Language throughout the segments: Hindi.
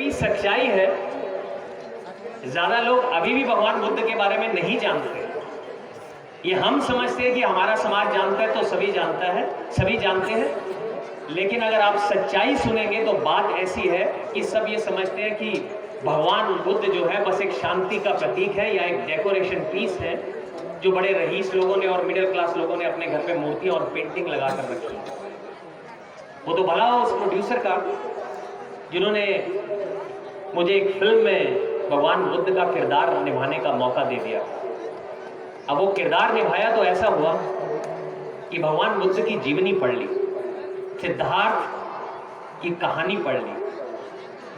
कड़वी सच्चाई है, ज्यादा लोग अभी भी भगवान बुद्ध के बारे में नहीं जानते। ये हम समझते हैं कि हमारा समाज जानता है तो सभी जानता है, सभी जानते हैं, लेकिन अगर आप सच्चाई सुनेंगे तो बात ऐसी है कि सब ये समझते हैं कि भगवान बुद्ध जो है बस एक शांति का प्रतीक है या एक डेकोरेशन पीस है जो बड़े रईस लोगों ने और मिडिल क्लास लोगों ने अपने घर पे मूर्ति और पेंटिंग लगा कर रखी है। वो तो भला हो उस प्रोड्यूसर का जिन्होंने मुझे एक फिल्म में भगवान बुद्ध का किरदार निभाने का मौका दे दिया। अब वो किरदार निभाया तो ऐसा हुआ कि भगवान बुद्ध की जीवनी पढ़ ली, सिद्धार्थ की कहानी पढ़ ली,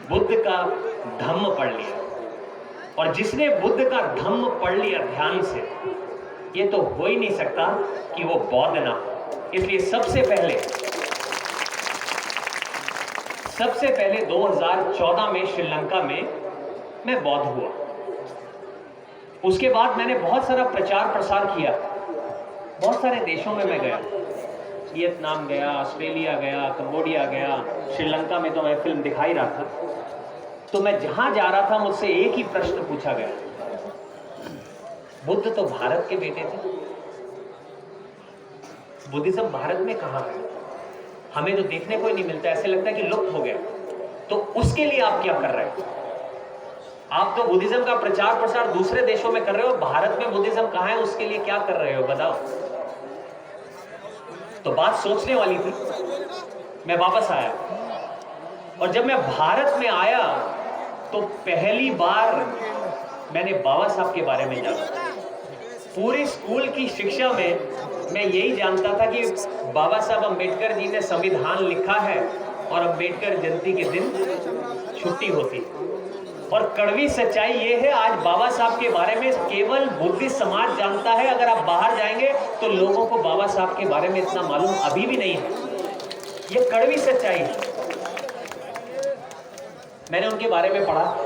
बुद्ध का धम्म पढ़ लिया, और जिसने बुद्ध का धम्म पढ़ लिया ध्यान से, ये तो हो ही नहीं सकता कि वो बौद्ध ना हो। इसलिए सबसे पहले 2014 में श्रीलंका में मैं बौद्ध हुआ। उसके बाद मैंने बहुत सारा प्रचार प्रसार किया, बहुत सारे देशों में मैं गया, वियतनाम गया, ऑस्ट्रेलिया गया, कंबोडिया गया, श्रीलंका में तो मैं फिल्म दिखा ही रहा था। तो मैं जहां जा रहा था मुझसे एक ही प्रश्न पूछा गया, बुद्ध तो भारत के बेटे थे, बुद्धिज्म भारत में कहां है? हमें तो देखने को ही नहीं मिलता, ऐसे लगता है कि लुप्त हो गया। तो उसके लिए आप क्या कर रहे हो? आप तो बुद्धिज्म का प्रचार प्रसार दूसरे देशों में कर रहे हो, भारत में बुद्धिज्म कहां है उसके लिए क्या कर रहे हो बताओ? तो बात सोचने वाली थी। मैं वापस आया और जब मैं भारत में आया तो पहली बार मैंने बाबा साहब के बारे में जाना। पूरी स्कूल की शिक्षा में मैं यही जानता था कि बाबा साहब अम्बेडकर जी ने संविधान लिखा है और अम्बेडकर जयंती के दिन छुट्टी होती। और कड़वी सच्चाई ये है, आज बाबा साहब के बारे में केवल बुद्धिस्ट समाज जानता है। अगर आप बाहर जाएंगे तो लोगों को बाबा साहब के बारे में इतना मालूम अभी भी नहीं है। ये कड़वी सच्चाई है। मैंने उनके बारे में पढ़ा।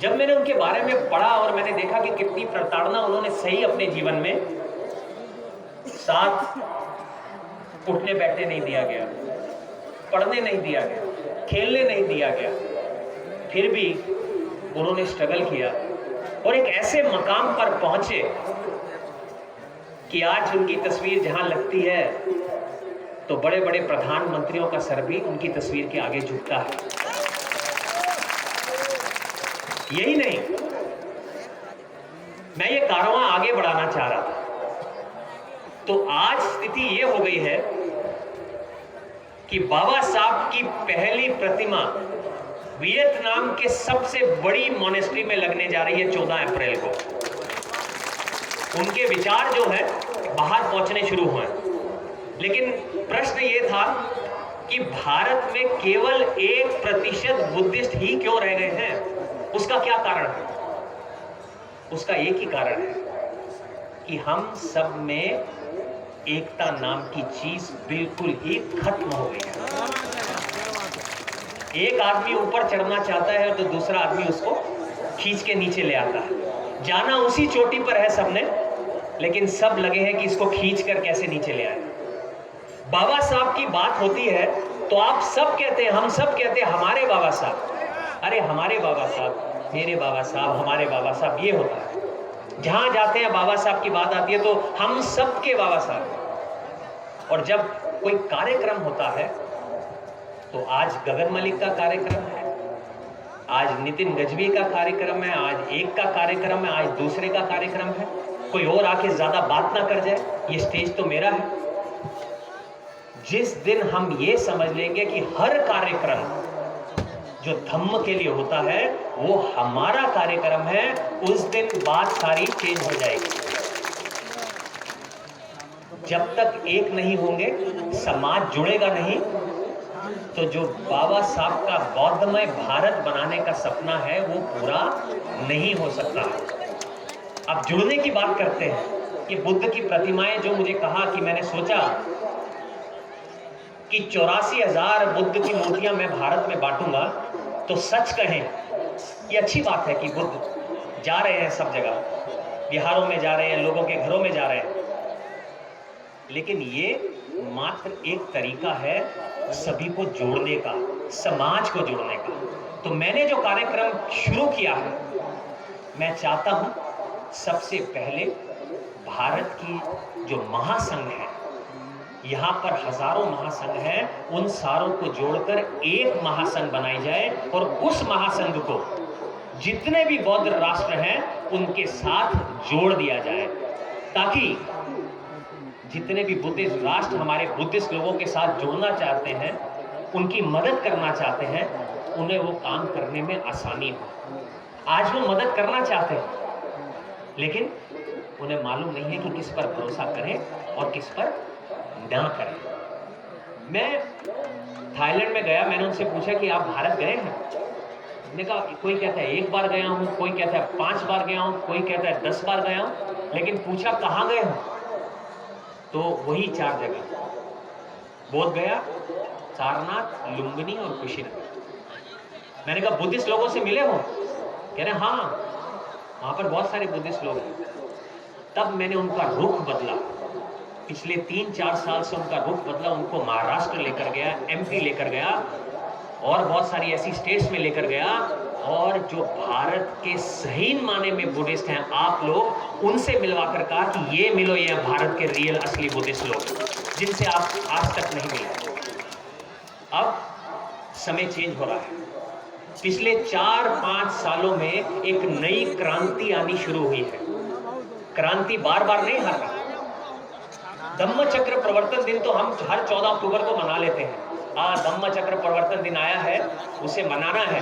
जब मैंने उनके बारे में पढ़ा और मैंने देखा कि कितनी प्रताड़ना उन्होंने सही अपने जीवन में, साथ उठने बैठने नहीं दिया गया, पढ़ने नहीं दिया गया, खेलने नहीं दिया गया, फिर भी उन्होंने स्ट्रगल किया और एक ऐसे मकाम पर पहुंचे कि आज उनकी तस्वीर जहां लगती है तो बड़े बड़े प्रधानमंत्रियों का सर भी उनकी तस्वीर के आगे झुकता है। यही नहीं, मैं ये कारवां आगे बढ़ाना चाह रहा था। तो आज स्थिति ये हो गई है कि बाबा साहब की पहली प्रतिमा वियतनाम के सबसे बड़ी मॉनेस्ट्री में लगने जा रही है 14 अप्रैल को। उनके विचार जो है बाहर पहुंचने शुरू हुए, लेकिन प्रश्न ये था कि भारत में केवल 1% बुद्धिस्ट ही क्यों रह गए हैं? उसका क्या कारण है? उसका एक ही कारण है कि हम सब में एकता नाम की चीज बिल्कुल ही खत्म हो गई है। एक आदमी ऊपर चढ़ना चाहता है तो दूसरा आदमी उसको खींच के नीचे ले आता है। जाना उसी चोटी पर है सबने, लेकिन सब लगे हैं कि इसको खींच कर कैसे नीचे ले आए। बाबा साहब की बात होती है तो आप सब कहते हैं, हम सब कहते हैं हमारे बाबा साहब। अरे हमारे बाबा साहब, मेरे बाबा साहब, हमारे बाबा साहब, ये होता है। जहां जाते हैं बाबा साहब की बात आती है तो हम सबके बाबा साहब। और जब कोई कार्यक्रम होता है तो आज गगन मलिक का कार्यक्रम है, आज नितिन गजबी का कार्यक्रम है, आज एक का कार्यक्रम है, आज दूसरे का कार्यक्रम है। कोई और आके ज्यादा बात ना कर जाए, ये स्टेज तो मेरा है। जिस दिन हम ये समझ लेंगे कि हर कार्यक्रम जो धम्म के लिए होता है वो हमारा कार्यक्रम है, उस दिन बात सारी चेंज हो जाएगी। जब तक एक नहीं होंगे, समाज जुड़ेगा नहीं, तो जो बाबा साहब का बौद्धमय भारत बनाने का सपना है वो पूरा नहीं हो सकता है। अब जुड़ने की बात करते हैं कि बुद्ध की प्रतिमाएं, जो मुझे कहा कि मैंने सोचा कि 84,000 बुद्ध की मूर्तियां मैं भारत में बांटूंगा, तो सच कहें ये अच्छी बात है कि बुद्ध जा रहे हैं सब जगह, बिहारों में जा रहे हैं, लोगों के घरों में जा रहे हैं, लेकिन ये मात्र एक तरीका है सभी को जोड़ने का। समाज को जोड़ने का। तो मैंने जो कार्यक्रम शुरू किया है, मैं चाहता हूं सबसे पहले भारत की जो महासंघ है, यहाँ पर हजारों महासंघ हैं, उन सारों को जोड़कर एक महासंघ बनाई जाए और उस महासंघ को जितने भी बौद्ध राष्ट्र हैं उनके साथ जोड़ दिया जाए, ताकि जितने भी बुद्धिस्ट राष्ट्र हमारे बुद्धिस्ट लोगों के साथ जुड़ना चाहते हैं, उनकी मदद करना चाहते हैं, उन्हें वो काम करने में आसानी हो। आज वो मदद करना चाहते हैं, लेकिन उन्हें मालूम नहीं है कि किस पर भरोसा करें और किस पर ना करें। मैं थाईलैंड में गया, मैंने उनसे पूछा कि आप भारत गए हैं? मैंने कहा, कोई कहता है 1 बार गया हूँ, कोई कहता है 5 बार गया हूँ, कोई कहता है 10 बार गया हूँ, लेकिन पूछा कहाँ गए हो? तो वही 4 जगह, बोध गया, सारनाथ, लुम्बिनी और कुशीनगर। मैंने कहा बुद्धिस्ट लोगों से मिले हो? कह रहे हाँ, वहाँ पर बहुत सारे बुद्धिस्ट लोग हैं। तब मैंने उनका रुख बदला, पिछले 3-4 साल से उनका रुख बदला, उनको महाराष्ट्र लेकर गया, MP लेकर गया और बहुत सारी ऐसी स्टेट्स में लेकर गया, और जो भारत के सही माने में बुद्धिस्ट हैं आप लोग, उनसे मिलवाकर कहा कि ये मिलो, ये भारत के रियल असली बुद्धिस्ट लोग, जिनसे आप आज तक नहीं मिले। अब समय चेंज हो रहा है। पिछले 4-5 सालों में एक नई क्रांति आनी शुरू हुई है। क्रांति बार बार नहीं हारता। धम्म चक्र प्रवर्तन दिन तो हम हर 14 अक्टूबर को मना लेते हैं, धम्म चक्र प्रवर्तन दिन आया है, उसे मनाना है,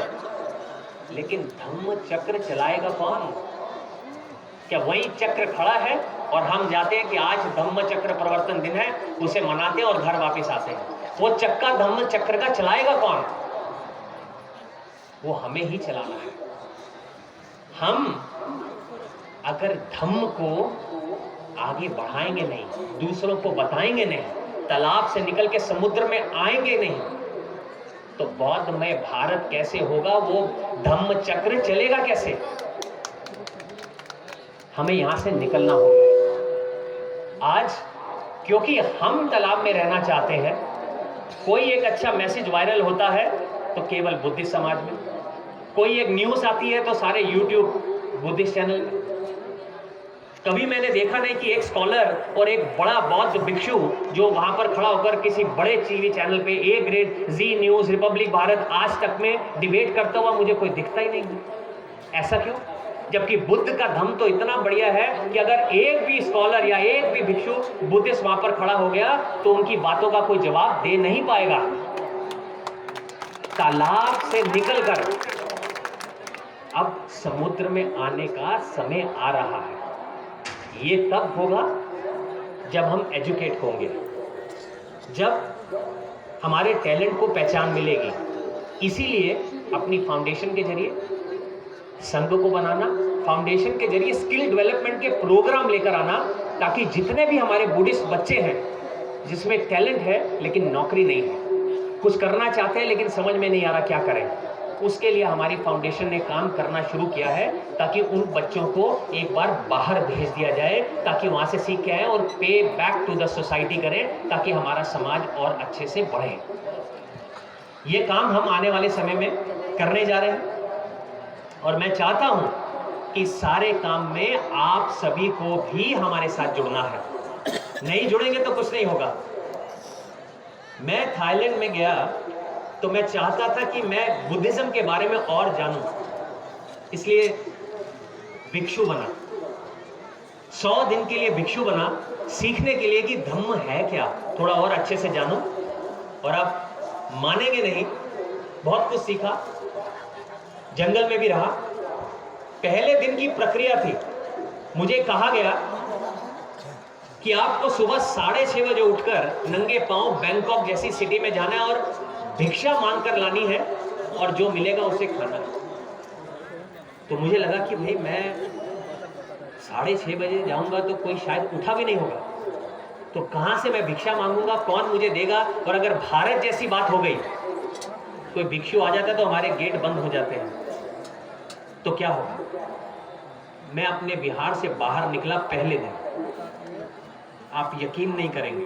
लेकिन धम्म चक्र चलाएगा कौन? क्या वही चक्र खड़ा है और हम जाते हैं कि आज धम्म चक्र प्रवर्तन दिन है, उसे मनाते हैं और घर वापस आते हैं? वो चक्का धम्म चक्र का चलाएगा कौन? वो हमें ही चलाना है। हम अगर धम्म को आगे बढ़ाएंगे नहीं, दूसरों को बताएंगे नहीं, तालाब से निकल के समुद्र में आएंगे नहीं, तो बौद्धमय भारत कैसे होगा? वो धम्म चक्र चलेगा कैसे? हमें यहां से निकलना होगा आज, क्योंकि हम तालाब में रहना चाहते हैं। कोई एक अच्छा मैसेज वायरल होता है तो केवल बुद्धिस्ट समाज में, कोई एक न्यूज़ आती है तो सारे YouTube बुद्धिस्ट चैनल में। कभी मैंने देखा नहीं कि एक स्कॉलर और एक बड़ा बौद्ध भिक्षु जो वहां पर खड़ा होकर किसी बड़े टीवी चैनल पे A grade, Zee news, Republic Bharat, Aaj Tak में डिबेट करता हुआ मुझे कोई दिखता ही नहीं। ऐसा क्यों? जबकि बुद्ध का धम्म तो इतना बढ़िया है कि अगर एक भी स्कॉलर या एक भी भिक्षु बुद्धिस्ट वहां पर खड़ा हो गया तो उनकी बातों का कोई जवाब दे नहीं पाएगा। तालाब से निकलकर अब समुद्र में आने का समय आ रहा है। ये तब होगा जब हम एजुकेट होंगे, जब हमारे टैलेंट को पहचान मिलेगी। इसीलिए अपनी फाउंडेशन के जरिए संघ को बनाना, फाउंडेशन के जरिए स्किल डेवलपमेंट के प्रोग्राम लेकर आना, ताकि जितने भी हमारे बुद्धिस्ट बच्चे हैं जिसमें टैलेंट है लेकिन नौकरी नहीं है, कुछ करना चाहते हैं लेकिन समझ में नहीं आ रहा क्या करें, उसके लिए हमारी फाउंडेशन ने काम करना शुरू किया है, ताकि उन बच्चों को एक बार बाहर भेज दिया जाए, ताकि वहाँ से सीख के आए और पे बैक टू द सोसाइटी करें, ताकि हमारा समाज और अच्छे से बढ़े। ये काम हम आने वाले समय में करने जा रहे हैं, और मैं चाहता हूँ कि सारे काम में आप सभी को भी हमारे साथ जुड़ना है। नहीं जुड़ेंगे तो कुछ नहीं होगा। मैं थाईलैंड में गया तो मैं चाहता था कि मैं बुद्धिज्म के बारे में और जानूं, इसलिए भिक्षु बना। 100 दिन के लिए भिक्षु बना, सीखने के लिए कि धम्म है क्या, थोड़ा और अच्छे से जानूं। और आप मानेंगे नहीं, बहुत कुछ सीखा। जंगल में भी रहा। पहले दिन की प्रक्रिया थी, मुझे कहा गया कि आपको सुबह 6:30 बजे उठकर नंगे पांव बैंकॉक जैसी सिटी में जाना है और भिक्षा मांगकर लानी है, और जो मिलेगा उसे खाना है। तो मुझे लगा कि भाई मैं 6:30 बजे जाऊंगा तो कोई शायद उठा भी नहीं होगा, तो कहां से मैं भिक्षा मांगूंगा, कौन मुझे देगा? और अगर भारत जैसी बात हो गई, कोई भिक्षु आ जाता तो हमारे गेट बंद हो जाते हैं, तो क्या होगा? मैं अपने बिहार से बाहर निकला पहले दिन, आप यकीन नहीं करेंगे,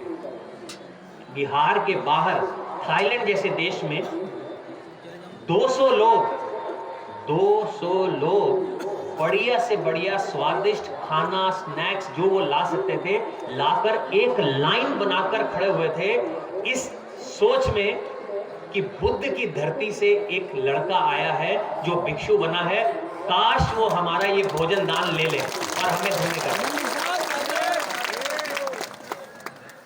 बिहार के बाहर थाईलैंड जैसे देश में 200 लोग बढ़िया से बढ़िया स्वादिष्ट खाना, स्नैक्स जो वो ला सकते थे, लाकर एक लाइन बनाकर खड़े हुए थे इस सोच में कि बुद्ध की धरती से एक लड़का आया है जो भिक्षु बना है, काश वो हमारा ये भोजन दान ले ले और हमें धन्य कर दे।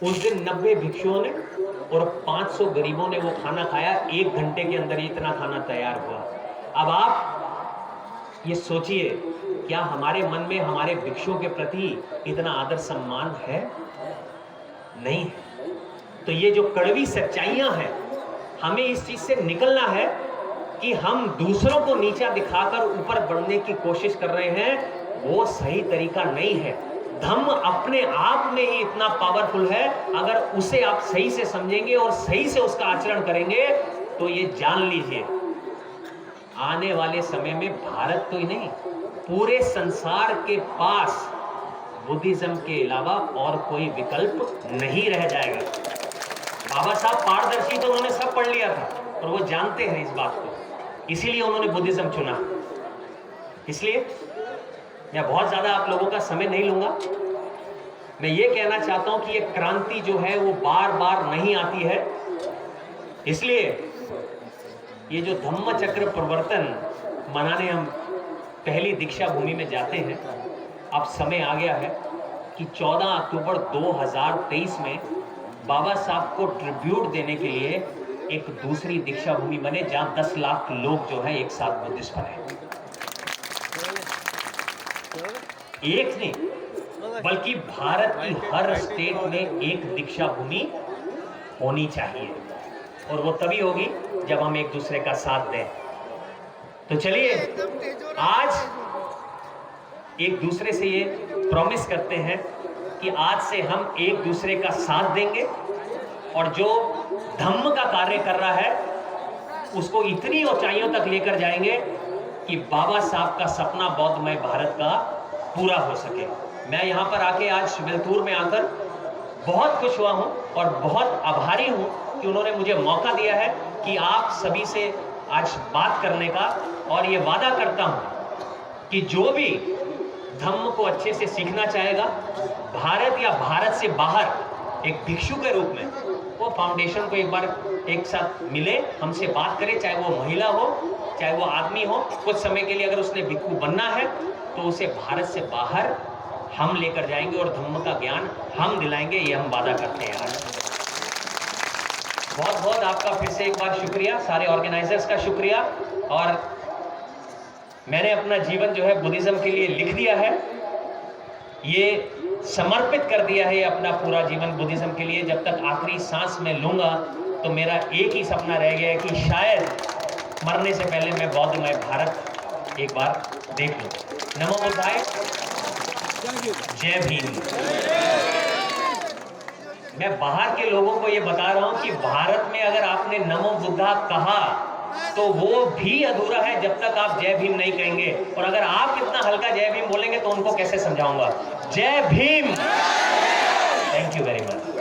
उस दिन 90 भिक्षुओं ने और 500 गरीबों ने वो खाना खाया। 1 घंटे के अंदर इतना खाना तैयार हुआ। अब आप ये सोचिए, क्या हमारे मन में हमारे भिक्षुओं के प्रति इतना आदर सम्मान है? नहीं है। तो ये जो कड़वी सच्चाइयां हैं, हमें इस चीज से निकलना है कि हम दूसरों को नीचा दिखाकर ऊपर बढ़ने की कोशिश कर रहे हैं, वो सही तरीका नहीं है। धम्म अपने आप में ही इतना पावरफुल है, अगर उसे आप सही से समझेंगे और सही से उसका आचरण करेंगे तो ये जान लीजिए, आने वाले समय में भारत तो ही नहीं, पूरे संसार के पास बुद्धिज्म के अलावा और कोई विकल्प नहीं रह जाएगा। बाबा साहब पारदर्शी तो उन्होंने सब पढ़ लिया था और वो जानते हैं इस बात को, इसीलिए उन्होंने बुद्धिज्म चुना। इसलिए मैं बहुत ज्यादा आप लोगों का समय नहीं लूंगा। मैं ये कहना चाहता हूं कि ये क्रांति जो है वो बार बार नहीं आती है, इसलिए ये जो धम्म चक्र प्रवर्तन मनाने हम पहली दीक्षा भूमि में जाते हैं, अब समय आ गया है कि 14 अक्टूबर 2023 में बाबा साहब को ट्रिब्यूट देने के लिए एक दूसरी दीक्षा भूमि बने, जहां 10 लाख लोग जो है एक साथ बुद्धिस्ट बने। एक नहीं बल्कि भारत की हर स्टेट में एक दीक्षा भूमि होनी चाहिए, और वो तभी होगी जब हम एक दूसरे का साथ दें। तो चलिए आज एक दूसरे से ये प्रॉमिस करते हैं कि आज से हम एक दूसरे का साथ देंगे, और जो धम्म का कार्य कर रहा है उसको इतनी ऊंचाइयों तक लेकर जाएंगे कि बाबा साहब का सपना बौद्धमय भारत का पूरा हो सके। मैं यहाँ पर आके आज वेलतूर में आकर बहुत खुश हुआ हूँ और बहुत आभारी हूँ कि उन्होंने मुझे मौका दिया है कि आप सभी से आज बात करने का, और ये वादा करता हूँ कि जो भी धम्म को अच्छे से सीखना चाहेगा, भारत या भारत से बाहर एक भिक्षु के रूप में, वो फाउंडेशन को एक बार एक साथ मिले, हमसे बात करे, चाहे वो महिला हो चाहे वो आदमी हो। कुछ समय के लिए अगर उसने भिक्षु बनना है तो उसे भारत से बाहर हम लेकर जाएंगे और धम्म का ज्ञान हम दिलाएंगे, ये हम वादा करते हैं। बहुत बहुत आपका फिर से एक बार शुक्रिया, सारे ऑर्गेनाइजर्स का शुक्रिया। और मैंने अपना जीवन जो है बुद्धिज्म के लिए लिख दिया है, ये समर्पित कर दिया है अपना पूरा जीवन बुद्धिज्म के लिए। जब तक आखिरी सांस में लूंगा तो मेरा एक ही सपना रह गया है कि शायद मरने से पहले मैं बौद्धमय भारत एक बार देख लूं। नमो बुद्धाय, जय भीम। मैं बाहर के लोगों को ये बता रहा हूं कि भारत में अगर आपने नमो बुद्धा कहा तो वो भी अधूरा है जब तक आप जय भीम नहीं कहेंगे, और अगर आप इतना हल्का जय भीम बोलेंगे तो उनको कैसे समझाऊंगा। जय Bhim. Thank you very much.